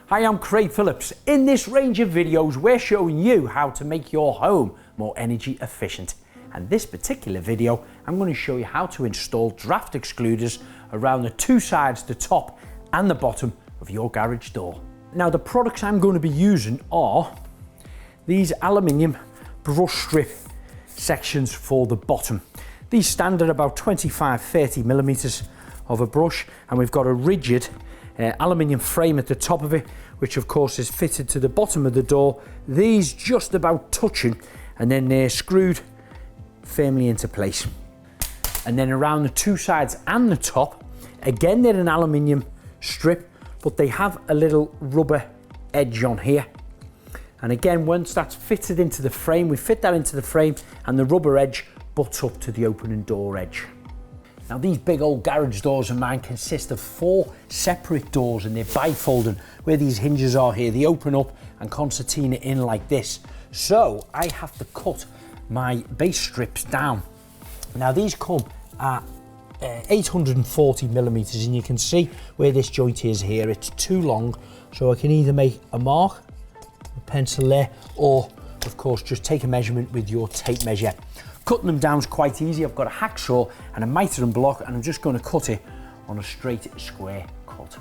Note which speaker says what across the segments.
Speaker 1: Hi, I'm Craig Phillips. In this range of videos, we're showing you how to make your home more energy efficient. And this particular video, I'm going to show you how to install Draught excluders around the two sides, the top and the bottom of your garage door. Now, the products I'm going to be using are these aluminium brush strip sections for the bottom. These stand at about 25-30 millimeters of a brush, and we've got a rigid aluminium frame at the top of it, which of course is fitted to the bottom of the door. These just about touching, and then they're screwed firmly into place. And then around the two sides and the top, again they're an aluminium strip, but they have a little rubber edge on here. And again, once that's fitted into the frame, we fit that into the frame, and the rubber edge butts up to the opening door edge. Now, these big old garage doors of mine consist of 4 separate doors, and they're bifolding where these hinges are here. They open up and concertina in like this. So I have to cut my base strips down. Now, these come at 840 millimeters, and you can see where this joint is here. It's too long, so I can either make a mark, a pencil there, or of course just take a measurement with your tape measure. Cutting them down is quite easy. I've got a hacksaw and a miter and block, and I'm just going to cut it on a straight square cut.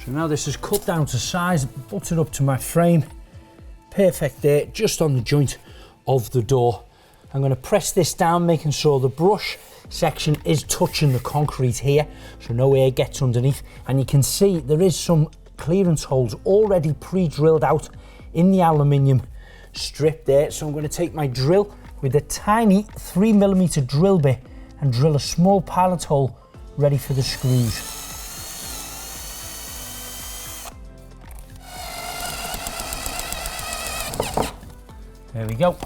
Speaker 1: So now this is cut down to size, butted up to my frame. Perfect there, just on the joint of the door. I'm going to press this down, making sure the brush section is touching the concrete here, so no air gets underneath. And you can see there is some clearance holes already pre-drilled out in the aluminium strip there. So I'm going to take my drill with a tiny 3mm drill bit and drill a small pilot hole ready for the screws. There we go.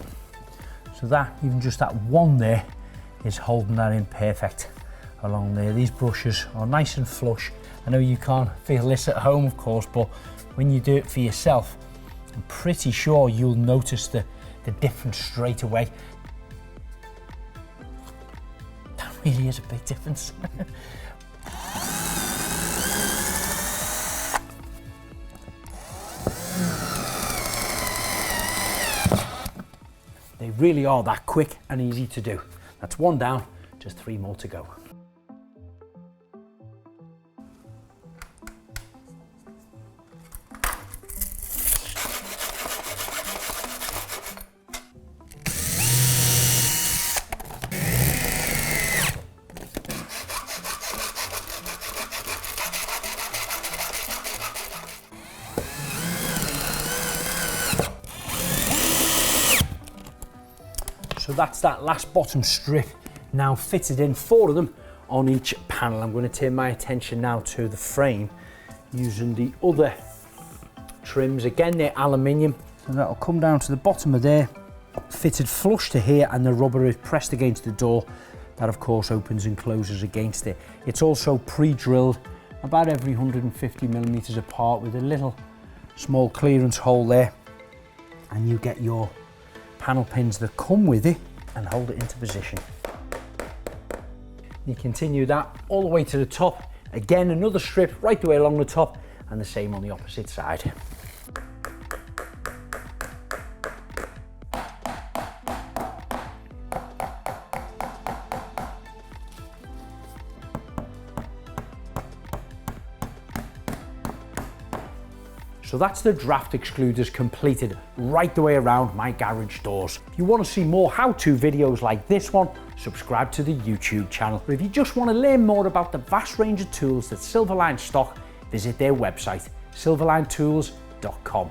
Speaker 1: So that, even just that one there, is holding that in perfect along there. These brushes are nice and flush. I know you can't feel this at home, of course, but when you do it for yourself, I'm pretty sure you'll notice the difference straight away. That really is a big difference. They really are that quick and easy to do. That's one down, just 3 more to go. So that's that last bottom strip now fitted in, 4 of them on each panel. I'm going to turn my attention now to the frame using the other trims. Again, they're aluminium, so that'll come down to the bottom of there, fitted flush to here, and the rubber is pressed against the door. That of course opens and closes against it. It's also pre-drilled about every 150 millimeters apart with a little small clearance hole there, and you get your panel pins that come with it and hold it into position. You continue that all the way to the top. Again, another strip right the way along the top, and the same on the opposite side. So that's the Draught excluders completed right the way around my garage doors. If you want to see more how-to videos like this one, subscribe to the YouTube channel. But if you just want to learn more about the vast range of tools that Silverline stock, visit their website, silverlinetools.com.